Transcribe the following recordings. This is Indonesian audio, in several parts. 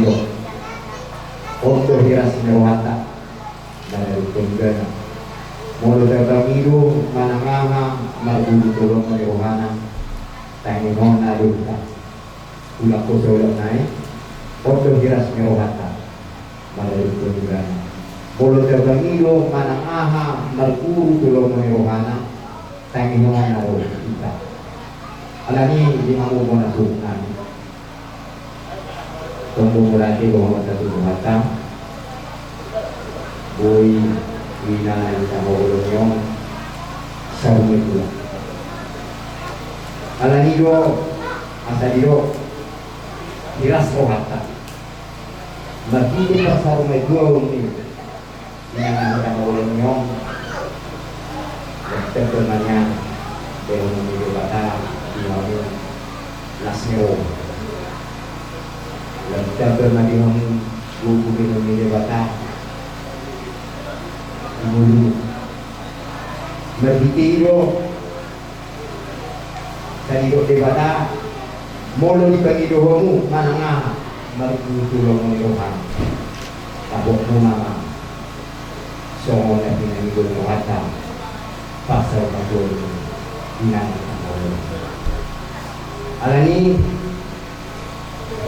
Dio untuk hiras merwata dari penggana mulu terbangidu manang-manang marbudu tolong merohana tangi nona duka ulang ko ulang naik untuk hiras merwata dari penggana mulu terbangidu manang-manang marbudu tolong merohana tangi nona duka alani di mamu bona sunan tunggu mulai bahwa satu batang boy wina sama ulungyong sarung itu alani do asa dio hiras rohata begitu sarung itu ini yang sama ulungyong terkenanya dengan memilih batang di mamu lasnyo dan pernah dihong buku minum ini bata mulu berbitiro tadi dok debata mulu dibagi dohomu manangah berkulturong menyohan tabok mama songon yang pinang itu menghata pasal pasal pinang alani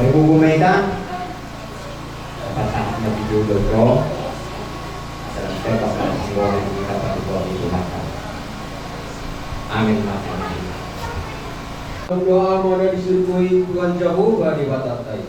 berbuku mereka pasangnya video dokter dalam tempat semua yang kita perbuat itu maka amin amin doa mana disurgui bukan jauh dari batatai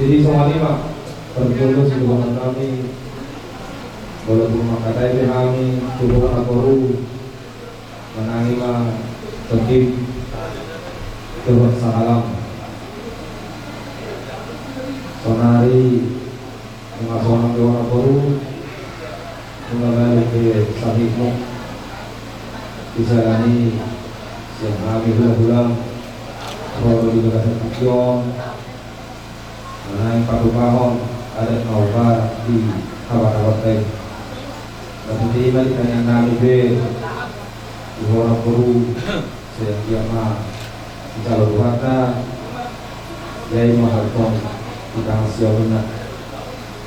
jadi semua lima berjodoh hubungan kami boleh rumah kata itu kami hubungan akoru menangi mah tetip turun salam sonari mengasonang hubungan akoru mengalami ke sahihmu disalani siang kami bulan-bulan Kalau di negara Tiong, naik Pak Bahon, ada Nova di Kawasan. Tapi di balik yang kami be, di orang baru, saya kiamah, di jalur warna, yai mahalkom, di tanggal siapa.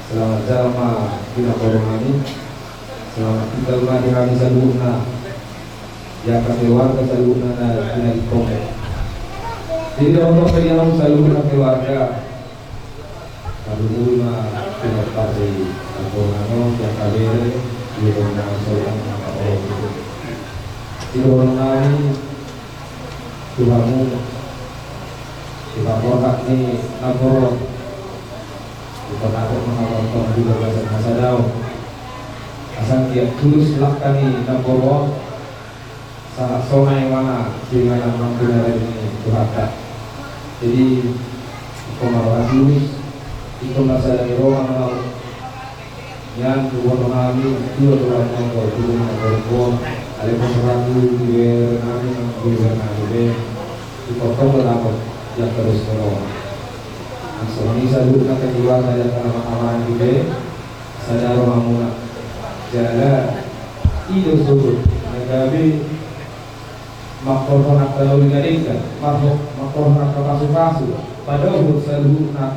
Selamat jalma kita koromani, selamat tinggal di hari saluna, ya keluarga saluna dan tidak dikomel. Jadi untuk kalian saluna keluarga, kalau dulu tidak pasti koromano yang kalian di rumah seorang orang itu. Di rumah ini Tuhanmu, kita kotak ni lapor. Kita takut mengamalkan juga bahasa daun. Asal dia tulus lakani namporo saat sonai mana dengan mengenai ini Tuhan. Jadi komalah tulus itu bahasa dari Roma mau yang dua kami dua orang mau dua orang ada pemeragu di nami nami itu kau dapat yang terus terus. Soalnya saya dulu nak keluar saya karena amalan juga saya orang muna jalan itu suruh negabi makor nak terlalu digadingkan makor nak kasu padahal selalu nak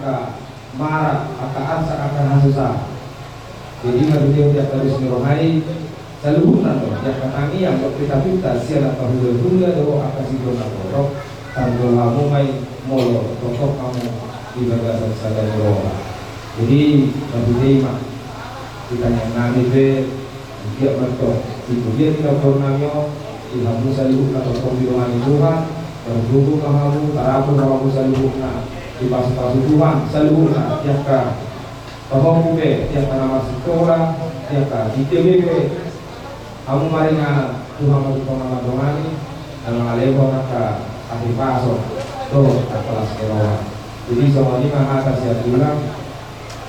marah akan akan susah jadi kalau dia terus merohai selalu nak yang katangi yang kita siapa dulu atau akan si dona borok kalau kamu main molo pokok kamu di bagasan sadar roh. Jadi bagi mak kita yang nami be dia berdoa itu dia tidak pernahnya ilmu salihu atau pembimbingan Tuhan berguru kamu tarapu kamu salihu di pasu Tuhan salihu jaka bahwa be jaka nama sekolah jaka di TBB kamu maringan Tuhan mau pengalaman dongani dan mengalihkan maka ahli paso tuh kelas kerawat. Jadi sama ini mah atas ya bilang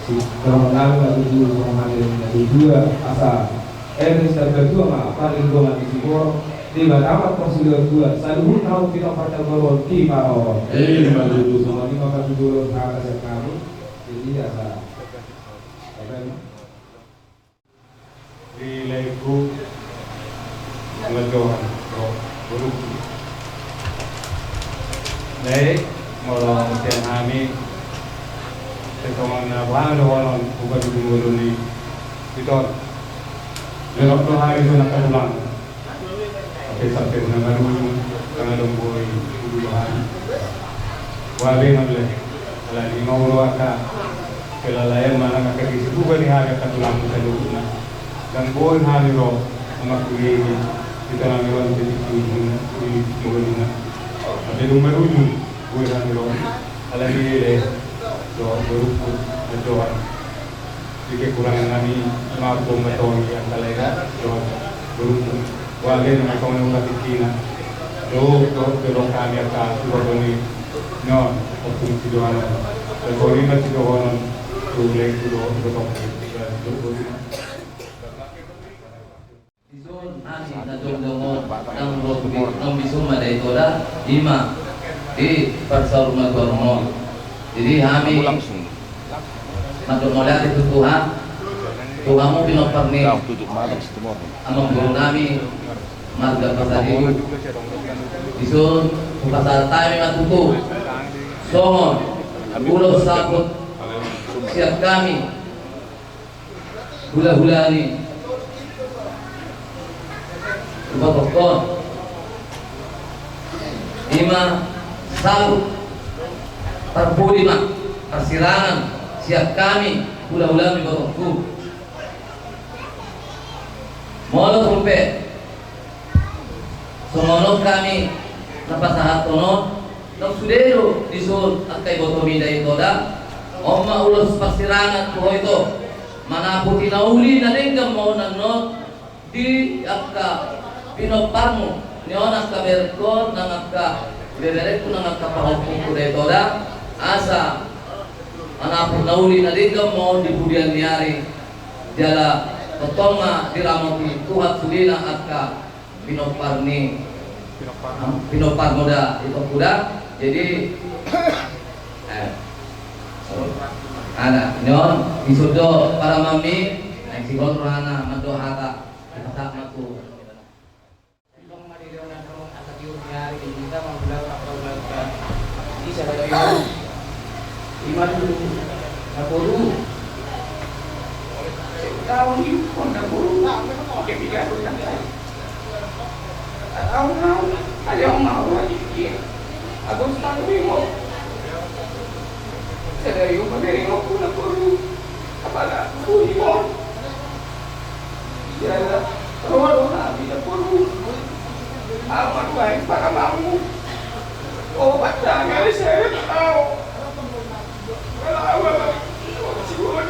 si orang lalu dulu sama yang dua asal step kedua mah paling dua di Singapura di Batam konsuler dua selalu tahu kita pada baru di Paro dulu sama ini mah dulu atas ya kami jadi asal di lagu ngejohan baru baik Molo mungkin kami sekarang bahan doang bukan dulu ni itu lewat tu hari itu nak pulang sampai nama dulu karena dongboy dulu hari wabe ngambil kalau ni mau luaka kelalayan mana nak kerja itu bukan hari akan pulang dulu dan boy hari lo amak kuliah kita nak lewat jadi kuliah ada rumah dulu gue kan lo alami le do berupu doan jika kurang kami mampu metode yang kalaida do berupu wale na kau na unatikina do kami akan sudah ni non opung sidoan do na sidoan do le do Isun ani na dongdongo ng rugby ng bisuma na ito da lima di Parsaruma Gormo. Jadi kami magmula itu Tuhan Tuhan mo pinoparni amang guru nami marga pasadiyo isun pasal tayo matuto songon ulo sabot siap kami hula-hula ni Bapakon lima sabut Perpulima persirangan siap kami hula-hula ni Bapakku molo trumpet sumonok kami napasahat tonon ng sudero disul at kay botomida ito da omma ulos persirangan ko ito manaputi na uli na linggam mo ng not di akka pinoparmo niyon ang kaberkon ng akka beberek ko ng akka pahopong ko ito da asa manapot na uli na linggam mo di budian niyari diala totonga diramoti tuhat sulila akka pinoparni pinoparmoda ito kuda Jadi ada nyon disudo para mami naik sigol rohana madu hata kata matu Long Marilio na karong atatiyo niya kita mabulag ako lang isa na yun iman na puro tawon yun kung na puro okay bigyan ko lang tayo ayaw mawa iki ako sa mo seryo magaling ako na puro kapala puri mo ya rodo na bila puro aman baik para mamu obat jangan saya tahu kalau siwon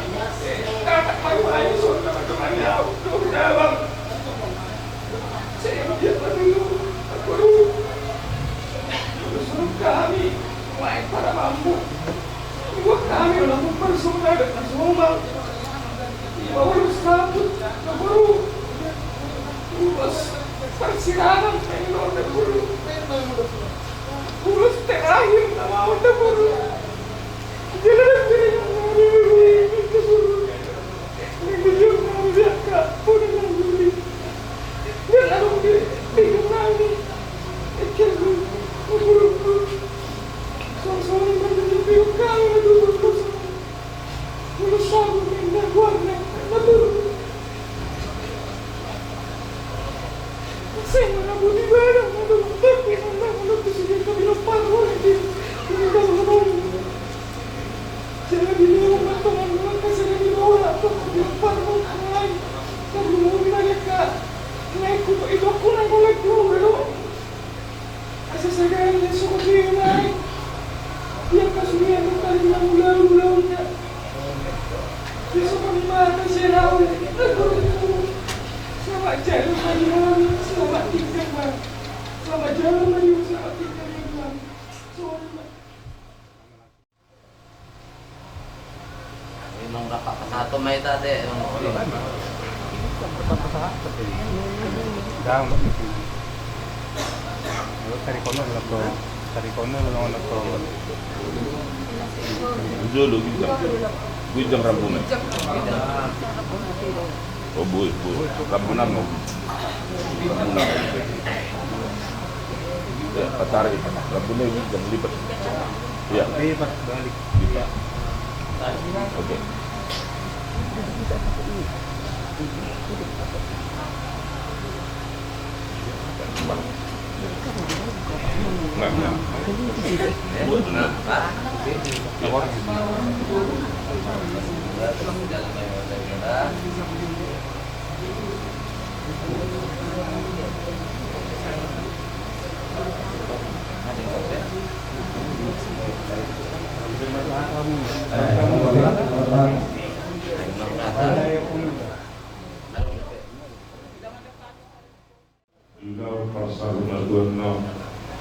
kata malu ayo sudah teman jauh dalam saya biar dulu guru suruh kami baik para mamu ibu kami lakukan persona dengan semua ibu harus satu guru urus persidangan pengen udah guru urus terakhir sama udah guru jalan dari guru yang mau lihat kak pun yang guru dia lalu dia lagi guru soalnya menjadi kami dulu urus aku minta warna betul saya menabur di barang menabur tapi menabur di sini kami lupa lagi tidak menabur saya bilang teman-teman saya bilang aku lupa lagi kami mau mereka naik itu aku naik oleh dulu asal saya ini suka dia naik dia kasih aku kali lalu-lalunya besok kami makan saya tahu selamat jalan Mariam, selamat tinggal Bang. Selamat jalan Mariam, selamat tinggal Bang. Memang dapat satu mai tadi. Cari kono lang to. Jolo gujang rambunan. Oh boy, rambunan mo. Rambunan. Ya, patarik. Rambunan yung jam lipat. Ya. Lipat balik. Lipat. Oke. Enggak. Buat benar.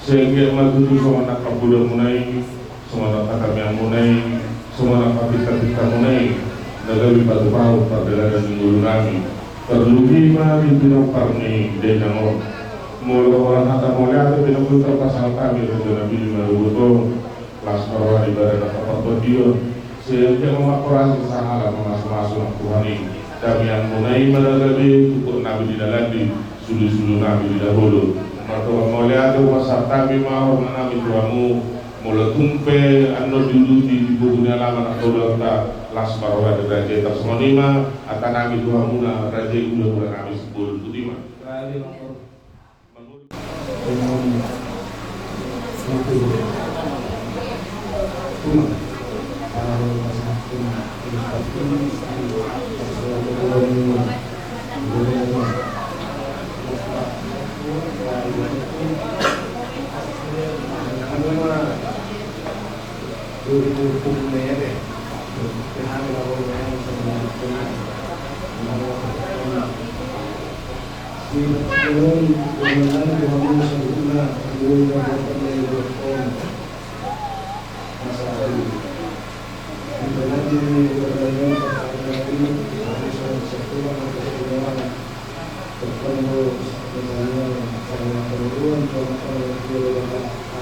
Sehingga maju sama nak kabulan munai, sama nak kami munai, sama nak kita munai, negeri batu pau pada dan minggu nami. Terlebih mari bilang parni denang mula orang kata mulia tu bilang putar pasal kami untuk Nabi Marubuto kelas para ibadah apa berdio sehingga memakorasi sahala masuk Tuhan ini. Kami yang munai menagabi untuk Nabi di dalam di sulu-sulu Nabi di dahulu. Maka mulia tu pasal kami mau menami Tuhanmu mula tumpe ando diluti di bukunya lama nak dolota las barwa de raja tasmonima atanami Tuhanmu na raja udah kami sebelum tudima.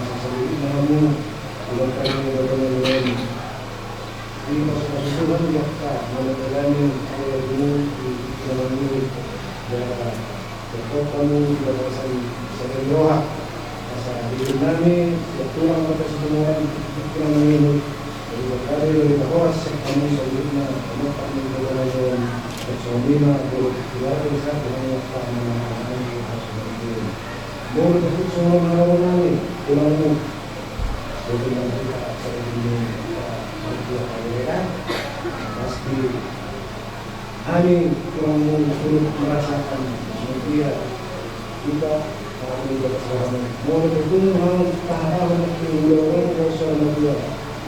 sendiri namun bukan kami bagaimana di masa-masa itu kita menjalani oleh dulu di dalam ini dan betul kamu tidak merasa sebenarnya masa hidup kami bertulang pada semua kita ini dari berkali dari bahwa kamu sebenarnya kamu kami bagaimana bersama keluarga besar dengan waktu mau betul semua orang-orang ini tulangmu bagaimana kita sering pasti kami kurang turut merasakan dia kita kami bersama mau bertemu harus tahan untuk orang bersama dia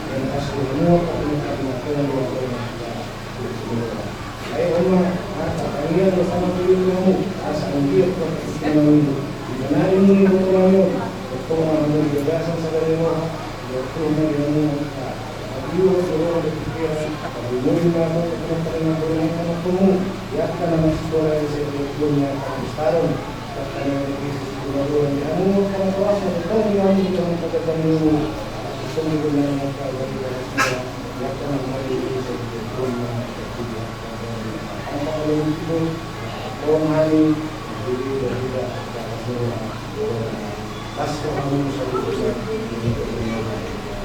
dan asli semua kami akan ayo Allah kalian bersama dirimu asal dia kami karena ini orang bertemu dengan kebebasan segala bertemu dengan Dios orang berpikiran mungkin kamu dengan kamu ya karena masih boleh sebelumnya kamu sekarang karena orang kamu kalau kuasa betul yang jangan pakai kamu semua dengan mereka ya karena mari sebelumnya apa kalau itu orang hari jadi tidak semua pas kamu sudah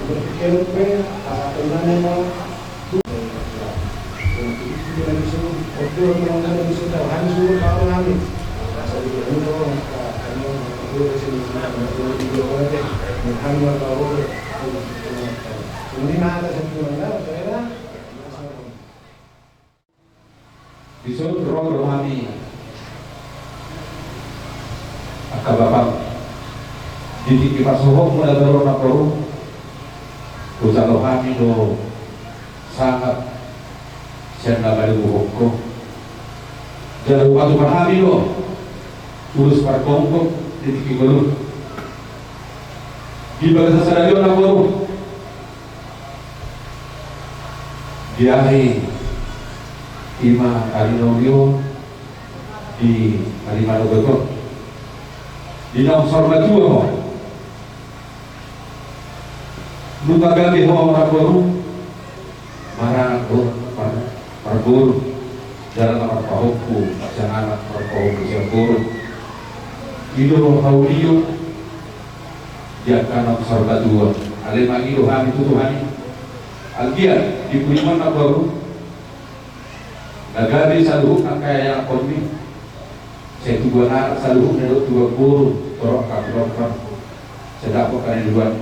berpikir apa mau yang disuruh betul yang disuruh harus suruh kalau kami asal itu kamu dulu sini video aja Muhammad tahu ini mana sebenarnya saya disuruh rohani akabapak di pasuhok mulai berona peru usaha rohani do sangat siapa balik buku jadi waktu kami do urus parkongkok di kigolur di bahasa sadario naboru diari ima arinogio di arimano betul di nomor kedua mo lupa gabi ho raboru marago parguru jalan marpahoku jangan marpahoku sianguru ido haulio dia kana sorga dua alema ido hami tutuhani algia di kuliman nabaru nagabi saluhuk ang kaya yang kormi saya tubuh anak saluhuk nedok dua guru torok kabrok sedap kok kalian dibuat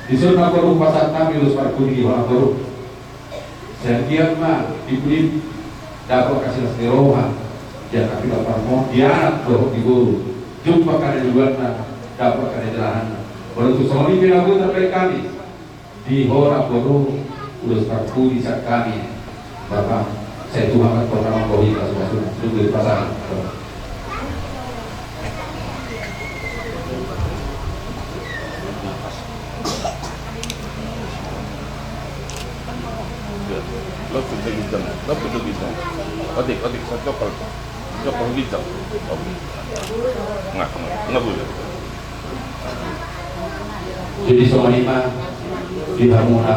disuruh nabaru pasal kami lulus parkuni di nabaru saya diam mah dibeli dapat kasih nasi roha dia kami lapar mau dia anak baru di guru jumpa kalian dibuat dapat kalian jalanan baru tu soli pinabu terbaik kami di hora baru lulus parkuni saat kami bapak saya tuhan program koi kasus duduk di pasar lo betul bisa otik saya cokol bisa nggak boleh jadi soalnya di hamuna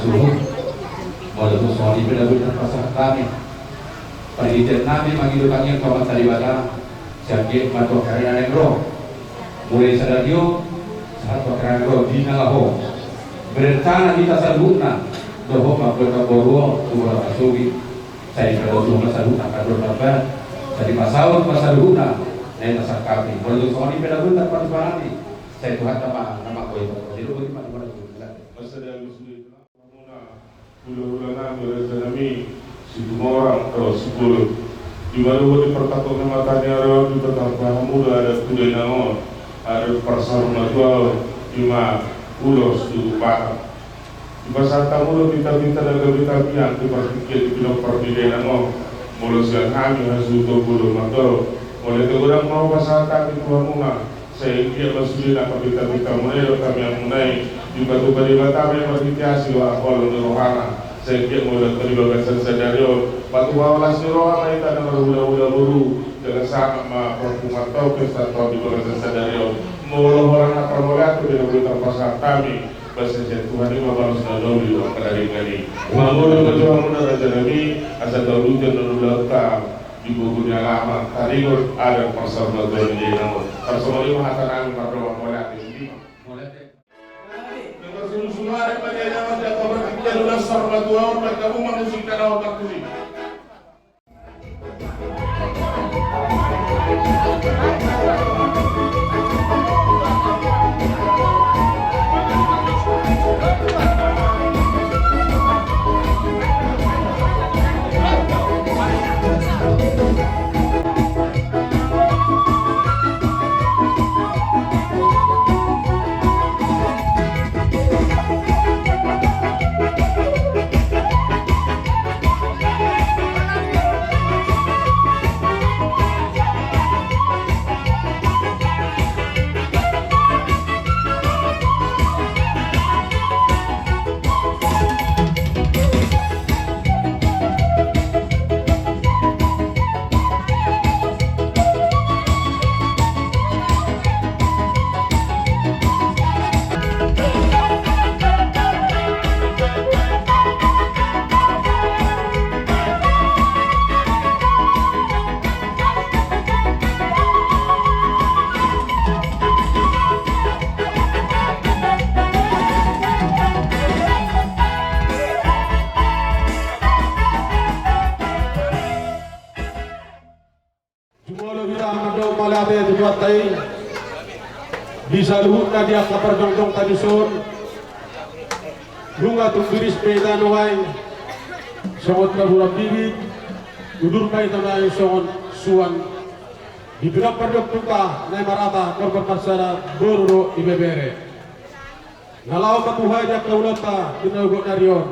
suruh mau itu soalnya benar-benar pasar kami penelitian kami menghidupkan yang kawan tadi baca siapin matu karena negro mulai sadario satu karena negro di nalaho berencana kita sabuna doho maklum boruo tuh asugi saya kalau cuma sabuna kador dapat jadi pasal pasaruna yang pasar kami kalau soalnya benar-benar pasar kami saya Tuhan nama koi jadi bagaimana masalah muslim bulan nami resanami orang kalau 10 di mana boleh perkataan matanya ada di perkataan muda ada kuda naon ada persaruna jual 5 ulos di barat di pasar tamu kita yang diperpikir di bilang perbedaan mulut yang kami harus untuk bulu makro mulai tegurang mau pasar kami tuan muna sehingga masjid apa kita mulai kami yang mulai juga tuh bagi kami berhitiasi wa awal rohana sehingga mulai terlibat sadario batu bawalas rohana itu ada berulah buru dengan sangat ma perfumatau pesta atau di bawah sadario Mawala orang nak permulakan dengan berita pasal kami bahasa Tuhan ini mabalas na doli o kadari-ngari. Mamulo na Tuhan muna raja nabi asa daulujan na lulata di buku niya lama. Tarigot ada pasal na doli niya namun. Personali mahatanang mardoa mula di Dengan sungai pada yang ada kabar jalur sarwa dua orang kamu manusia kana otak kuli. Bisa luhut na dia kapardongdong taduson lunga tungbiris peda noay songot na burang bibig udur pa ito na yung songot suwan ibigap pardoktung ka na marata korban marsara bororo ibebere nalaw kapuhay dia kaulata dinagot na riyon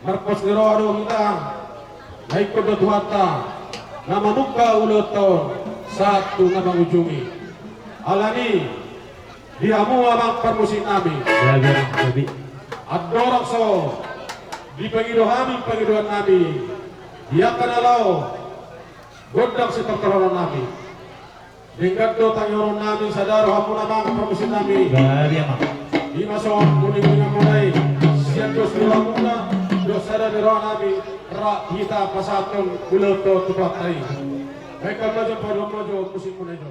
marpos niro aro kita naikod na tuwata na manukka ulot taon saat ito nga mangujungi alani diamu amang permusin nami at dorang so di pangidohan nami dia kanalaw godang si pertolongan nami dengan do tangyoron nami sadaro hampun amang permusin nami di masong kuning-kuning mulai siyan dos nilamuna dos sada nirohan nami rak kita pasaton uloto tupak tayo mereka majo pada majo musim mulai do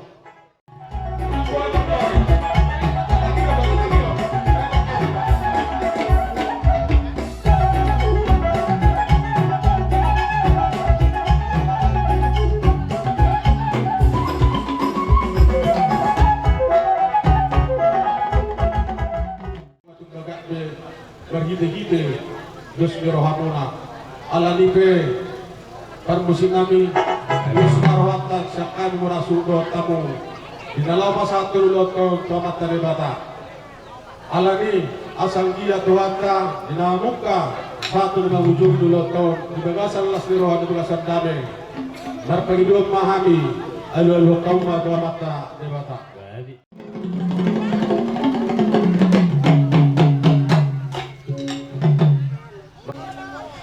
berhide-hide dos mirohamuna ala nipe permusim nami dos marwatan syakami murasudo tamu dinalaw pa sa tulot tomat taribata ala ni asang dia tuwanta dinamuk ka sa tulot na wujud dulot to dibagasan las mirohan dibagasan dami narpagidulot mahami alu-alu kauma tomat taribata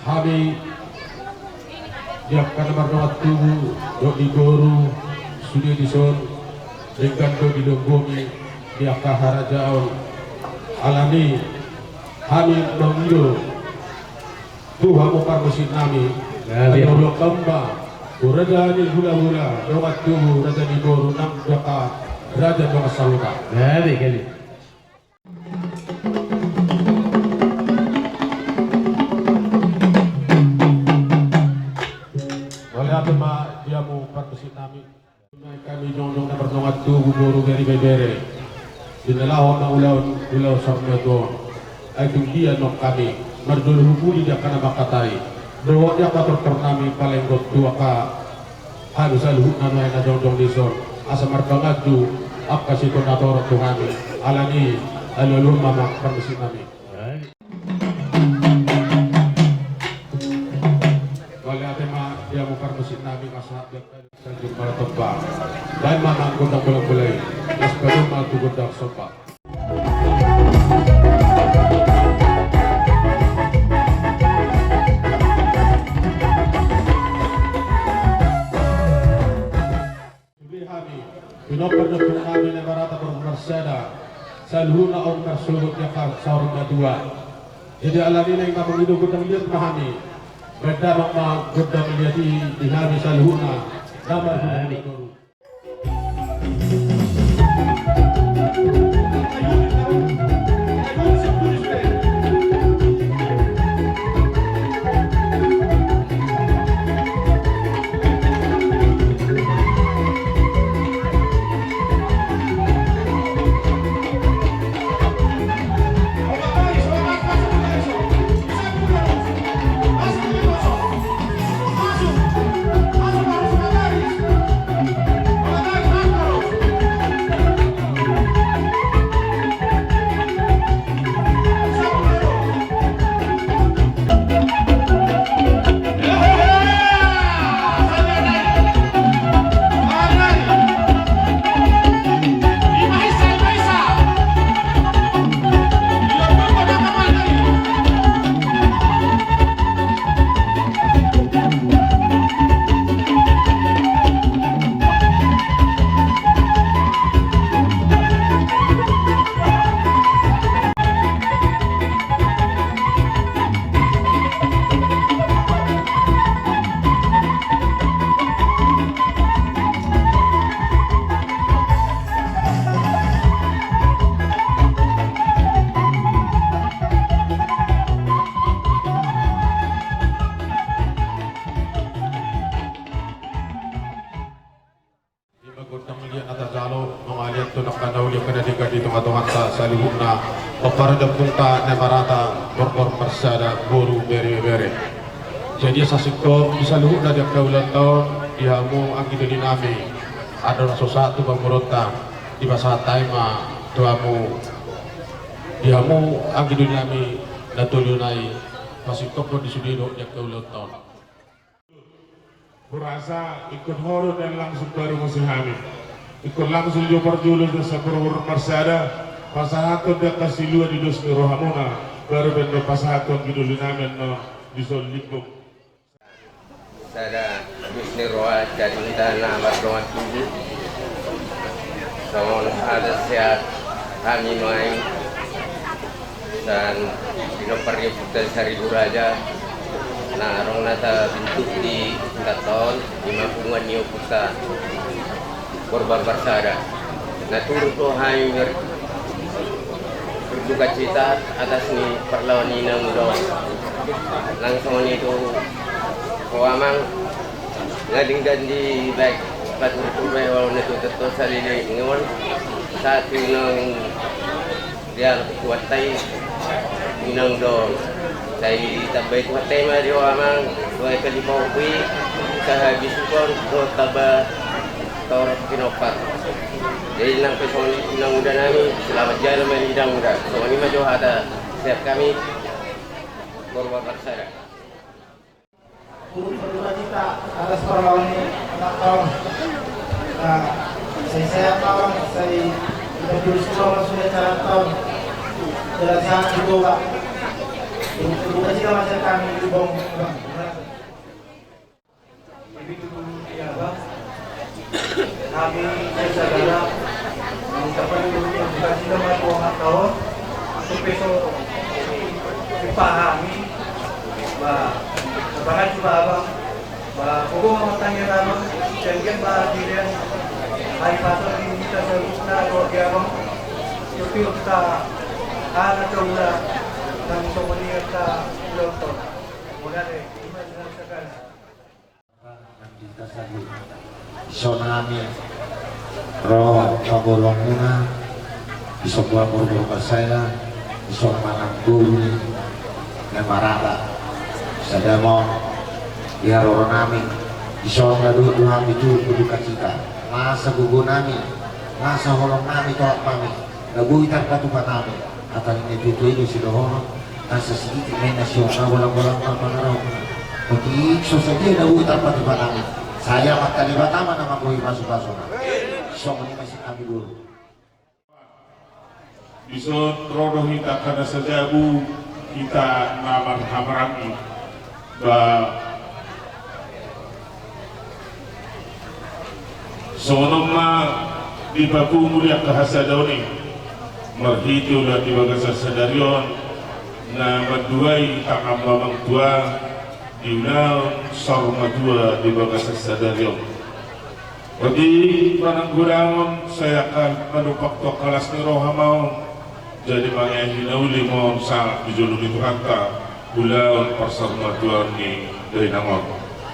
Hami diapkan marnawat tubuh do digoru sudah dison dengan do dilonggomi diapka harajaon alani hami mengido Tuhan muparmusin nami ayolo kamba uraja ni hula-hula dokat tubuh raja digoru nang doka raja doka saluka kali dia mau permusin nami kami jong na bernongat tubuh boru dari bebere dinalahon na ulaw sarno do ay dia nok kami mardul hubuli dia kana makatay do dia pator nami palenggot dua ka harus alhut na jong dison asa marpangadu ap kasi ko nator to kami alani alulun mama permusin nami dia mau permusin nami kasat dan jumpa tebak dan mana gondang bolak-bolak nas baru matu gondang sopak Pinoperdokter kami na barata bermasyada salhuna on karsuluk yakar saurung kedua. Jadi aladina yang kamu hidup gudang lihat pahami. Beda nama gudang lihat di kami salhuna nama gudang. Salihuna peparada punta nemarata berkor persada boru bere-bere. Jadi sasikko bisa luhuna dia kaulan tahun dihamu anggi dinami ada sesuatu bangurota di masa taima tuamu dihamu anggi dinami datulunai sasikko pun disudiro dia kaulan tahun. Kurasa ikut horo dan langsung baru musihami ikut langsung jopar julus dan sakur persada pasahaton dia kasih luar di dos rohamuna baru bendo pasahaton gitu linamen no disolidum. Sada bisni roa jadi dana berdoa tinggi. Namun ada sehat kami main dan dinopernya putar Seribu Raja. Nah, orang nata bentuk di Katon di Mapungan Nio Pusa korban bersada. Nah, turut rohai berduka cita atas ni perlawan ini mudah. Langsung itu Wamang ngading dan di baik patu tubai walau netu tetu salili ngon saat nong dia kuat tai nong do tai tabai kuat tai mari Wamang dua kali paupi kehabis pun do taba tor kinopat jadi nang pesoni nang udah nami selamat jalan menidang udah so ini mah ada setiap kami korban bersara. Turut berduka cita atas perlawanan ini 6 tahun. Nah, saya tahun, saya sudah tulis pulang sudah 4 tahun. Dari sana juga Pak. Berduka cita macam kami di bawah. Begitu ya Pak. Kami saudara mengucapkan berduka cita macam 4 tahun. Untuk besok dipahami Pak. Bahkan juga abang, pokok mematangnya abang, jangan bah dirian hari pasal ini kita serusna kalau dia abang, itu kita anak coba dan kemudian kita lontong, kemudian kita jelaskan. Kita satu sonami, roh cogolong muna, isok gua berburu saya, isok manang guru, nemarata. Sada mo ya roro nami isonga dulu kami itu berduka cita masa gugu nami masa holong nami tolak kami naguitan katupan nami kata ini itu si dohono masa sedikit main nasional bolang-bolang marmanaraw pagi ikso saja naguitan katupan nami saya matkali batama nama gue masuk-masuk isong ini masih kami dulu Ison rodo hita kada sajabu kita namar hamarami sonoma di baku mulia kahasadaoni marhiti ulah di bagasa sadarion na maduai takam mamang tua di ulang sarma dua di bagasa sadarion. Bagi pananggunaon saya akan menupak to kelas ni roha mau jadi mga hinauli mo sa bijulong ito kanta ulaon parsarma dua ni dari namon.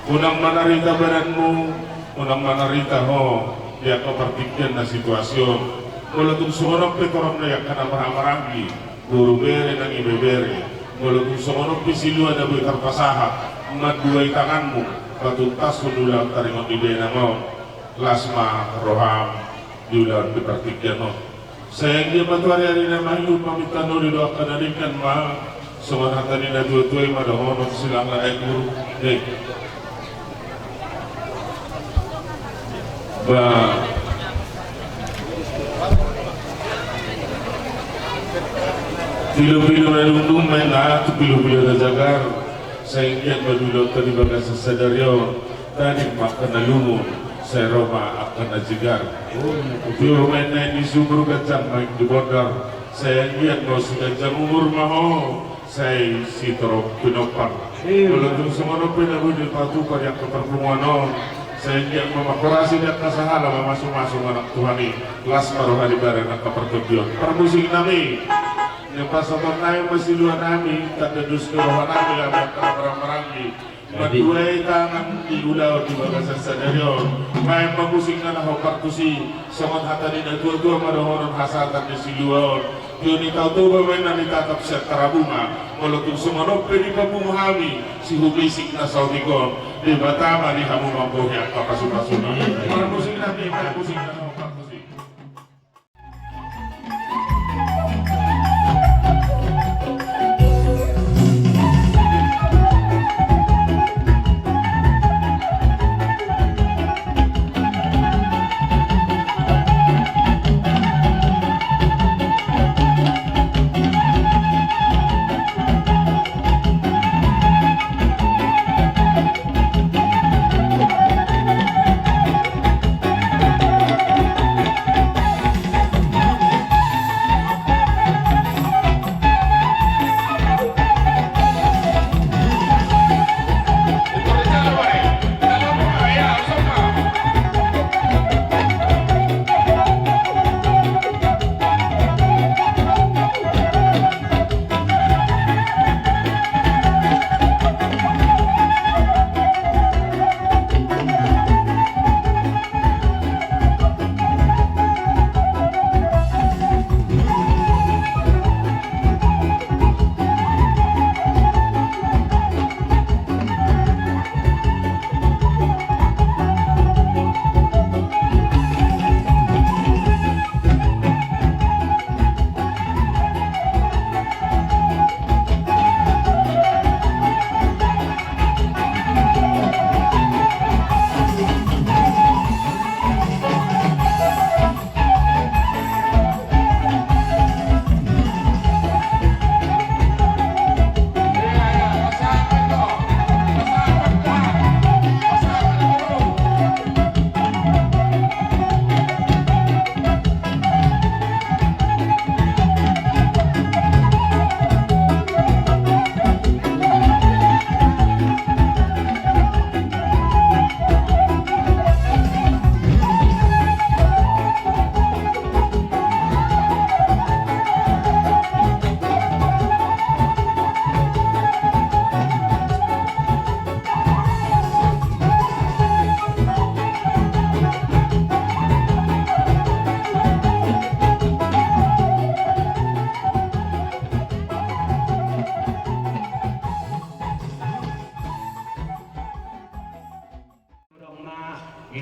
Unang manarita badan mo, unang manarita ho dia kepertikian na situasyon walaupun sumonong petorong na yak kana mahamaranggi guru bere nang ibebere walaupun sumonong pisilua na buitar pasaha maduay tanganmu patuntas kunulang taringon ibena mo lasma roham diulang kepertikian mo sayang dia matuari hari na mahiyun pamitano didoa kanalikan ma sumanatan ni na tuwa-tuway madahonong silang na ay guru ba pilo-pilo na lundong may na pilo-pilo na jagar sa ingyan madulog ka di ba sa sadaryo tanig maka na lumon sa Roma akan na jigar pilo may na hindi sumuro ka dyan may dibodar sa ingyan mo sa dyan umur maho sa sitro pinopang walang itong sumunod pinabudil patupad yung kaparpunguanon sehingga memakurasi dan kasahala memasuk-masuk anak Tuhani las paruh hari barang nak pertujuan permusik nami yang pasokan naik masih luar nami tak ada dus kerohan nami yang merang-merangi maduai tangan di ulau di bagasa sadarion main pemusik na partusi sangat hatari na tua-tua madahonon hasatan di siluaon yun ikaw tuba may nanitatap siya tarabunga walaupun sumanop pwede pa bumuhami si humisik na sautikon di batama di hamu mampunya kapasuka-suka para musik natin para musik na partusi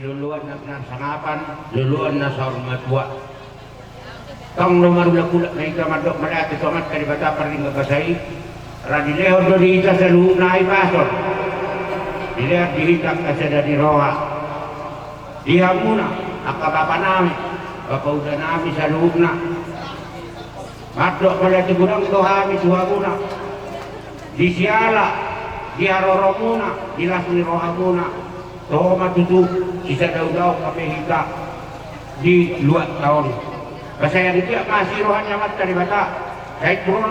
Luluan na sangapan, luluan na sa matwa. Tong nomor kulak na ikamadok malaki tomat kalibata paring kasay. Radileho do diita sa luhuk na ipasok. Dilihat dihitak kasi dari roha. Diha muna, akabapa namin, kapauda namin sa luhuk na. Madok pala tigurang dohami suha muna. Disiala, diharoro muna, dilas ni roha muna. Toh matutu, isa daw-daw kami hika. di luar tahun. Saya dia masih rohannya mata di bata. Saya turun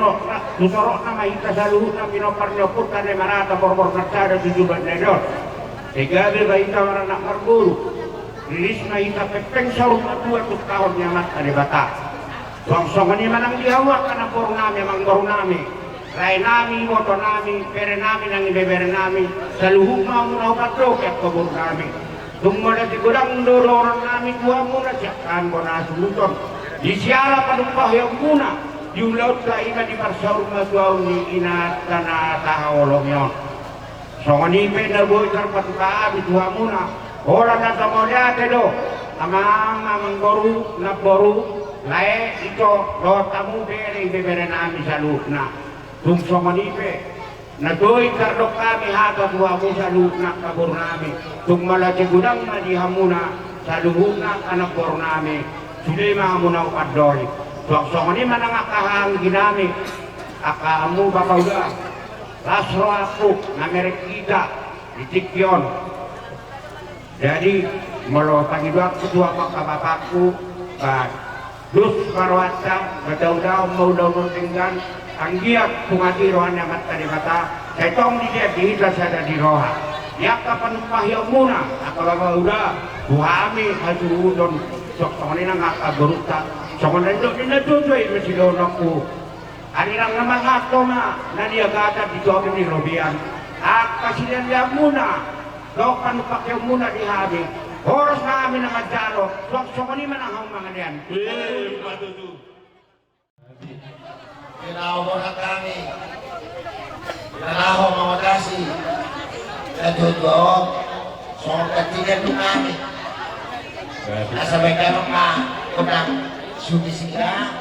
tutorok nama kita selalu na pinoparnya pun tanda marata borbor kerja ada 7 bandedor. Segabe baita orang nak berburu. Rilis na ita pepeng sarung 2 tahun yang mata di bata. Song-song ini manang diawak karena baru nami memang baru nami. Rai nami, moto nami, pere nami nang ibebere nami. Saluhuk mau na upatrok ya kabur nami. Tunggu na sigurang dulu orang nami dua muna siapkan bona suluton. Di siara padumpah yang muna. Di ulaut sa ima di parsaur matuaw ni inat na tahawolong yon. Songan ipe na boy karpat ka abit dua muna. Orang na tamolyate do. Amang boru na boru. Lae ito lo tamu bere ibebere nami salukna. Tungso manipe na doy kardok kami hata dua mo sa lukna kabur nami. Tung malati gudang na di hamuna sa luhuna anak bor nami. Suday mga muna upaddoy. So ni manang akahang ginami. Akamu bakauda. Lasro ako na merek kita itikyon. Jadi melotang itu aku dua bapakku. Dus karwata badaw-daw mau daw tinggan ang giyak pungati rohan na mata di mata saya tong di dia dihita sada di roha yak kapan pahyaw muna ako udah buhami hasurudon sok ni nang akaguruta sok nandok din na tutoy masilon ako ani lang naman ato na niagata di doon ni Robian kasilan niya muna daw panupakyaw muna di hami oras na kami na madyalo sok ni manang mga niyan Patutu. Tinaho na kami. Tinaho mawadasi. Kadudok. So, katigan mo kami. Nasabay ka mga kunang sumisika.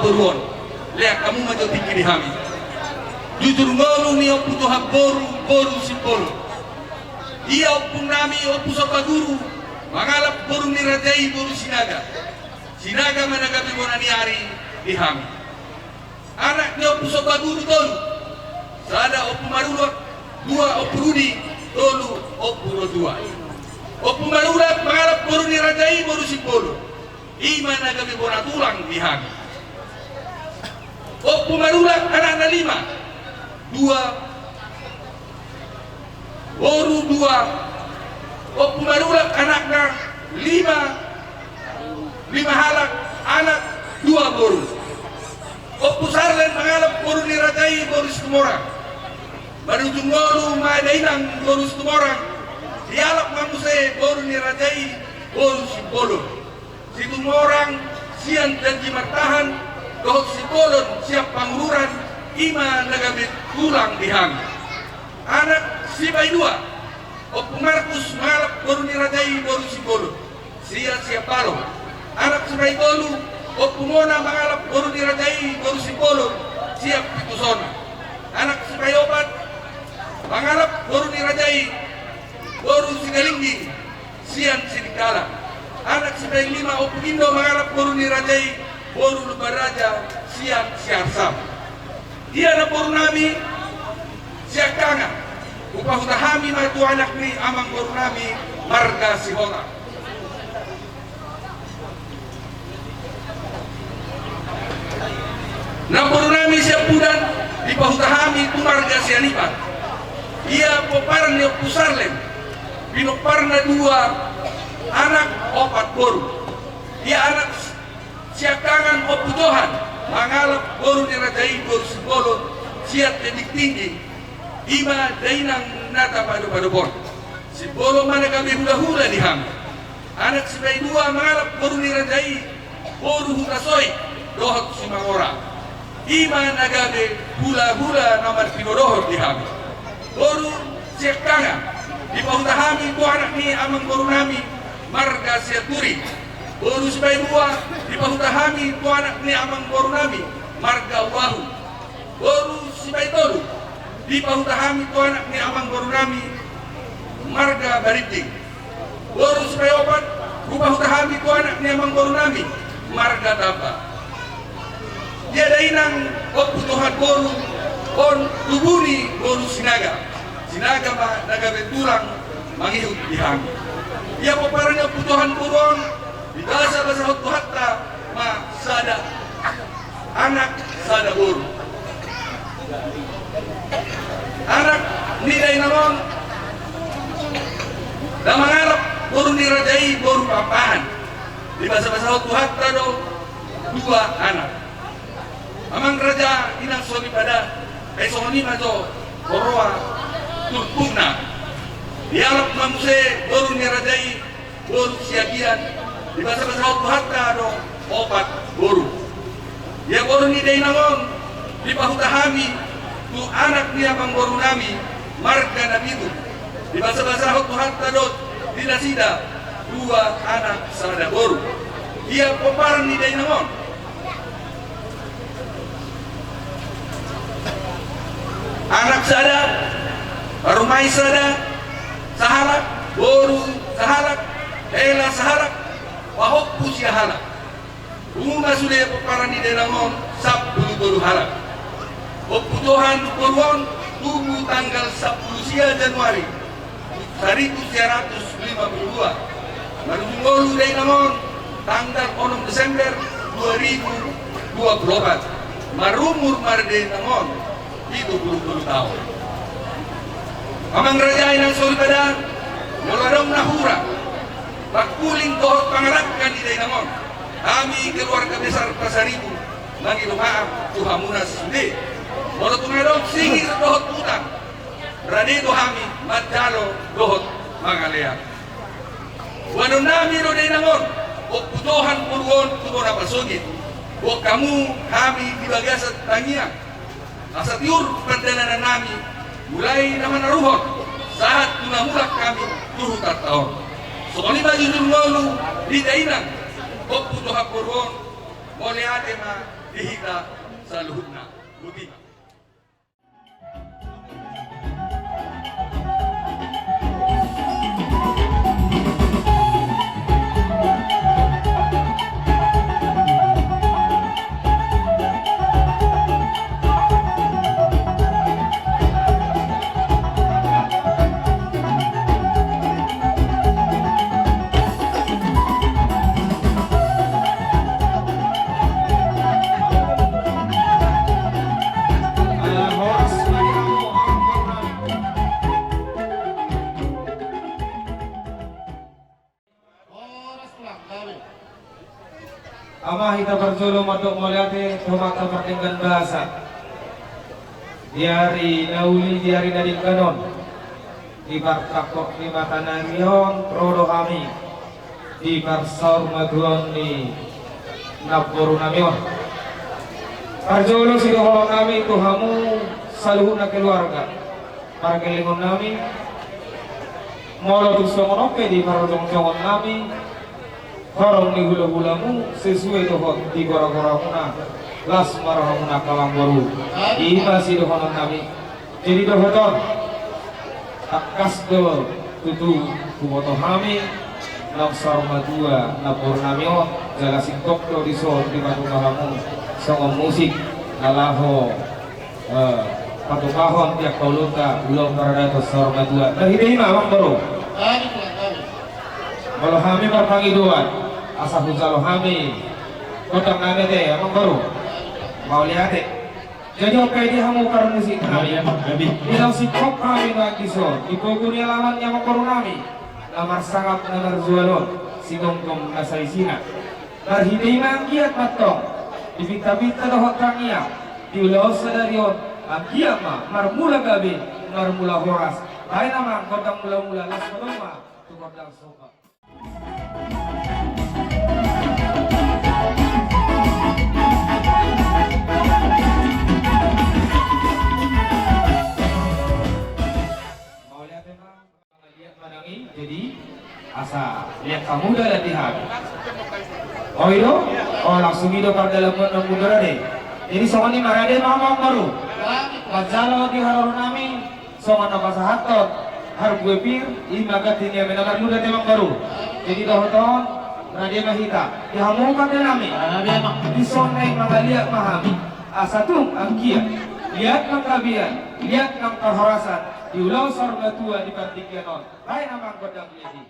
Turuan, lihat kamu maju tinggi di kami. Jujur ngolu ni opu toha boru si boru. Ia opu nami opu sopa guru, mangalap boru ni rajai boru sinaga. Sinaga managabi bonani hari di kami. Anak ni opu sopa guru tolu. Sada opu marulat, dua opu rudi, tolu opu rodua. Opu marulat mangalap boru ni rajai boru si boru. Ima nagabi bona tulang di kami. Opu marulat anak na 5, 2 boru 2, Opu Marulak anaknya 5 halak, anak 2 boru. Opu Sarlen mangalap boru ni Rajai boru Situmorang. Marujung boru Madainang boru Situmorang. Dialap mamuse boru ni Rajai boru Sipolon. Situmorang sian dan jimartahan, dohot Sipolon siap pangururan, ima nagabit pulang dihang. Anak Sibai 2, Opu Markus mangalap boru ni Rajai boru Sipolon. Siap palo. Anak Sibai Bolu, Opu Mona mangalap boru ni Rajai boru Sipolon, siap pitusona. Anak Sibai 4 mangalap boru ni Rajai boru Sigalinggi, sian Sidikala. Anak Sibai 5 Opu Indo mangalap boru ni Rajai boru Lubaraja, sian Siarsam. Ia na boru nami siakanga, upahutahami na itu anak ni amang boru nami marga Sihona. Nampuru nami siap pudan di pahutahami itu marga sianipan. Ia poparan ni Opu Sarlem, pinoparna 2 anak 4 boru. Ia anak siakangan Opu Johan, mangalap boru ni Rajai boru Sipolon, siap dedik tinggi. Ima dainang nata padu-padubon. Sipolon mana kami hula-hula dihang. Anak Sibai 2 mangalap boru ni Rajai boru Hutasoi, dohot Simangora. Ima nagabe hula-hula nomor pinodohor dihami. Boru siakanga di pahutahami itu anak ni amang boru nami marga Siaturi. Boru Sibai 2 di pahutahami itu anak ni amang boru nami marga Wahu. Boru Sibai 3 di pahutahami itu anak ni amang boru nami marga Bariting. Boru Sibai 4 di pahutahami itu anak ni amang boru nami marga Tapa. Dia dainang Opu Tuhan boru on tubuni boru Sinaga. Sinaga ma naga betulang mangihut dihang. Ia poparanya Opu Tuhan boru on di bahasa Hotu Hatta ma sada anak sada boru. Anak ni dainamon da mangarap boru ni Rajai boru papahan. Di bahasa Hotu Hatta do 2 anak. Amang raja inang soni pada esoni majo koroa turpuna. Dialog mamuse boru ni Rajai boru siagian. Di bahasa Hotu Hatta do 4 boru. Ya boru ni dainamon di pahutahami tu anak ni amang boru nami marga nabitu. Di bahasa Hotu Hatta do dinasida 2 anak sada boru. Ia poparan ni dainamon. Anak sada, Rumai sada, Sahalak, boru Sahalak, Ela Sahalak, Wahokku Siahalak. Uma sudah peparan di dalamon 10 halak. Opu Tuhan Purwon tunggu tanggal 10 Januari 1952. Marujungolu dalamon tanggal 6 Desember 2024. Marumur marde namon 70 tahun. Amang raja inang solpada muladong nahura bakuling tohot pangarapkan di dainamon. Kami keluarga besar Pasaribu mangilu maaf tuhamuna sinde. Walau tungadong singir dohot utang rade dohami madalo dohot mangalea. Wano nami ro dainamon Opu Tuhan Purwon tubona pasogit. O kamu kami di bagasat tangiang. Asa tiur perdana nami mulai naman naruhot saat tunamulak kami 7 tahun. Sokoni baju ngolu di dainang Opu Tuhan Purwon mole adema dihita sa luhutna butina. kita berjulung untuk melihat mata pertinggan bahasa. Diari nauli diari dari kanon. Di bartakok di mata narion rodo kami. Di barsaur maduan ni naboru namion. Berjulung si dohong kami Tuhamu saluhun na keluarga. Para kelingon nami. Molo tusong oke di parojong-jongon nami. Harong ni hula-hulamu sesuai dohon di gora-gora las marahuna kalang baru ima si dohon kami jadi dohon akas do tutu kumoto kami langsar madua napur namion jala singkok do disol di batu kahamu songom musik nalaho patukahon tiap kauluta ulong karada tosar madua nah ini mamang baru kalau kami berpangiduan asa hujalo kami kotang nami teh emang baru mau lihat jadi oke di hamu karena musik kami bilang si kok kami lagi so di poguni alaman yang baru nami lamar sangat namar jualon si gongkong nasa isina narhidai manggiat matong di bita-bita dohot kangia di ulau sadarion manggiat ma marmula gabi marmula horas lain nama kotang mula-mula las koloma tu kotang soka. Jadi asa lihat kamu dah latihan. Oh itu, oh langsung itu pada dalam muda deh. Jadi soal ini marade mamang baru. Kajalo di harun nami, soal apa sahatot, har gue pir, imaga tinia menagar muda temang baru. Jadi dohoton, radia mahita, dihamukan nami. Di soal naik magaliat mahami, asa tuh angkia. Lihat kang kabian, lihat kang keharasan. Di ulau sarga tua di Pantikianon lain amang kodang jadi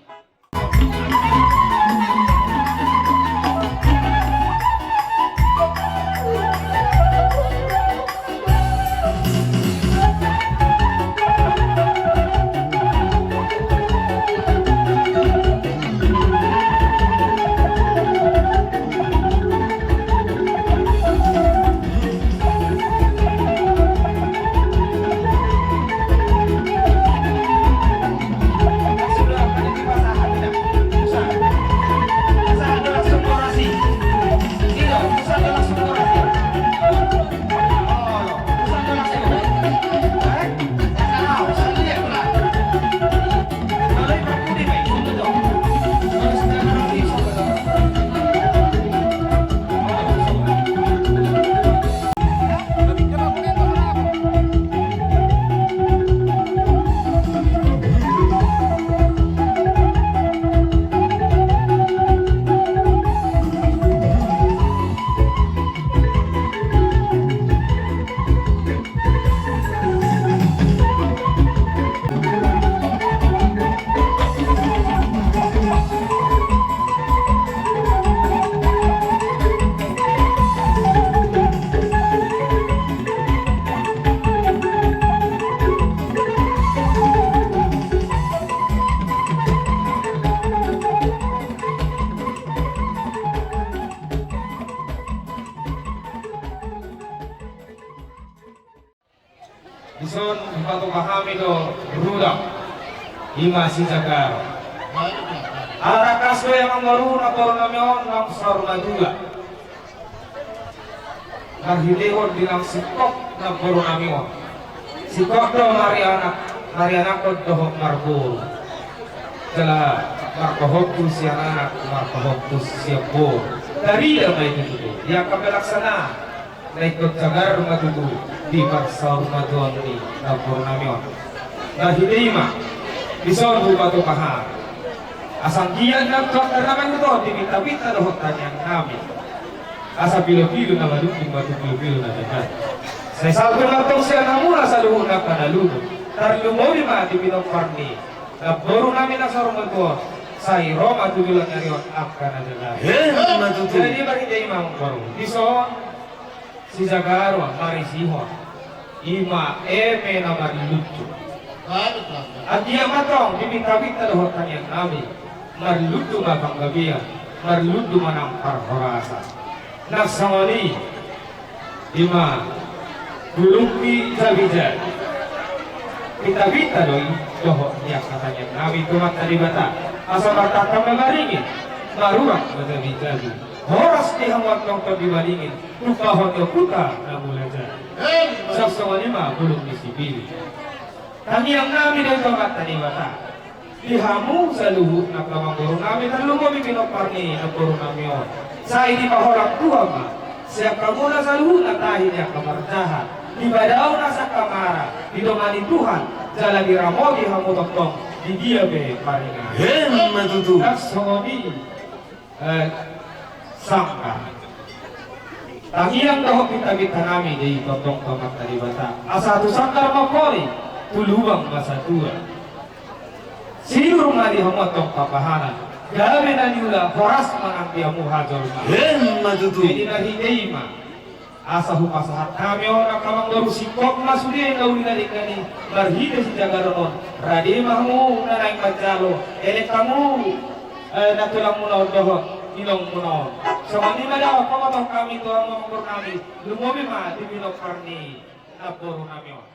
Ison batu kahami do berudak ima si jagar. Arakas do yang baru na pornamion langsar madula. Narhidehon bilang sikok na pornamion. Sikok do Mariana kod dohok marbul. Jala markohok si anak markohok siapo. Dari damai itu dia kabelaksana. Naikot jagar matutu di paksa matuan ni dapur namion. Nahidima bisa batu kahar. Asang kian nak kau ternaman itu diminta-minta dohot tanya kami. Asa pilo-pilo nama dukung batu pilo-pilo na dekat. Saya salto ngatong siya namura sa luhong na kanalugo. Tarlumori ma di pinoparni. Dapur namin na sa rumatuan. Say Roma tudulan nyarion akan na dekat. Jadi bari imam baru. Dison si Zagaro marisihon ima eme na marilutu at dia matong diminta-minta dohot kanyang nami marilutu matang gabian marilutu manang parhorasa naksawali ima gulungki jabijat kita doi doho yang katanya nabi tumat tadi bata asal bertakam megaringin baruak jabijat horas dihamwat nongko dibaringin tukahon yokuta namulaja naksawali ma gulungki sibili kami yang nabi dari tumat tadi bata dihamu saluhut nakamang guru nami terlumo bipinoparni na guru nami on sa ini pahorak tua ma siap kamu na saluhut na tahi niya kamartahan ibadaw na sa kamara didomani Tuhan jala diramo dihamu toktong di dia be paringa matutu naksoni sangka tangiang daho kita nami di toktong tomat tadi bata asatu sangkar mapori tulubang masa tua sino rumali hamotong papahanan gabi na niula horas manantiamu hajol ma matutu ini na hideima asa hupasahat kami orang kamang doru sikok masudi na ulinarikani barhide si jagaronon radi mahmu na naing majalo elek kamu natulang munaw doho ilong munaw so mani madaw pamatong kami to ang mamagor kami lumobi ma di binok karni na poro nami on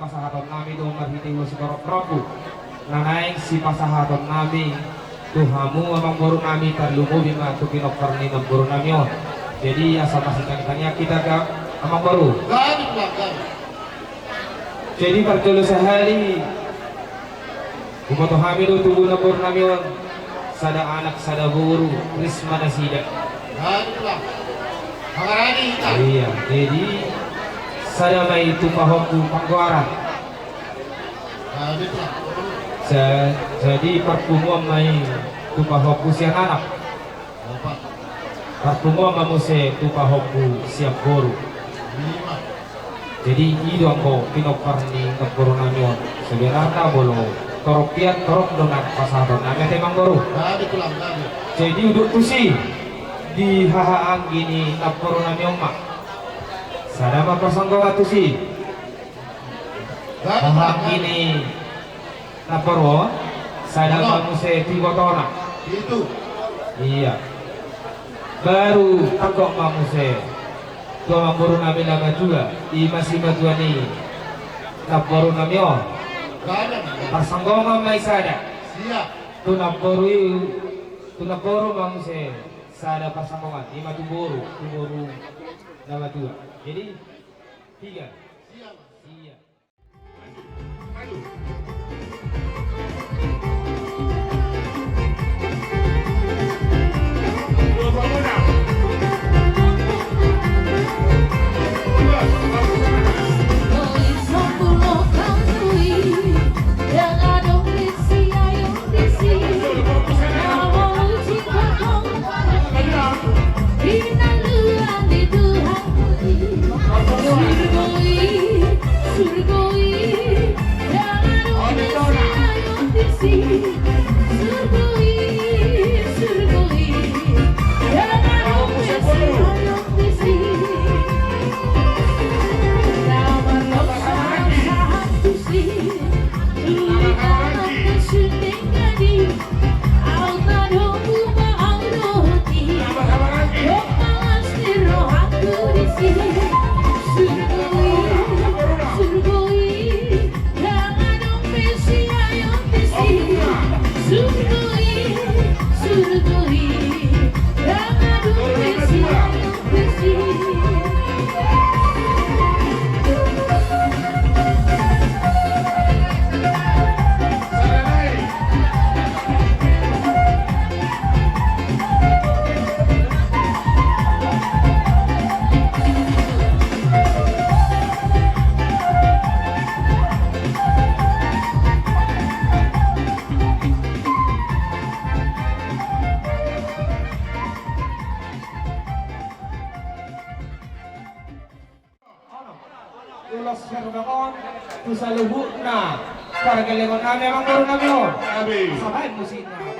pasahaton nami do marhiti ulo si korok prabu nanay si pasahaton nami tuhamu amang boro nami tarlumo bima tu kinokar ni ng boro nami on. Jadi asal pasikan-ikannya kita ke amang boro. Jadi perjolo sehari Bumoto hami do tubuh ng boro nami on. Sada anak sada boro risma na sida. Iya, jadi sada may tupahok pangguaran. Jadi pertemuan may tupahok siang anak. Pertemuan mamuse tupahok siang guru. Jadi itu angko pinokarni keburu nanyon. Sebenarnya bolo torokian torok donat pasaron namanya temang guru. Jadi uduk tusi di hahaang gini keburu nanyon mak. Sadama persanggawa tusi. Hahaang gini Naporo, sadama muse tibotona. Itu. Iya. Baru takok mamuse. Tua mamburu nami naga juga. Di masih batuani. Naporo nami on. Pasanggoma may sada. Siap. Tu naporo mamuse. Sada pasanggongan. Ima tuburu nama dua. Jadi 3. Siap. Iya. Maju. Ulos serbangon tu saluhutna para galengon nami amang boro nami on. Sabay musiknya.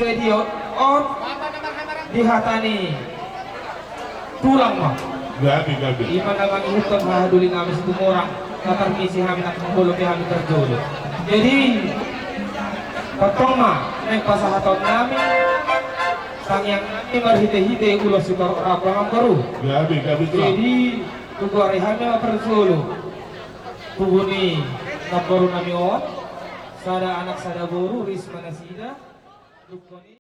Jadi on dihatani tulang mah. Gabi. Iman naman ihutan mahaduli namin sa tumurang natarmisi kami at mahulog kami terjolo. Jadi patong mah nagpasahaton namin sangyang imarhite-hite ulos si Karapang baru. Gabi tulang. Jadi tuguarihan na terjolo. Tuguni na baru namin on. Sada anak sada buru risma na sida. Lukoni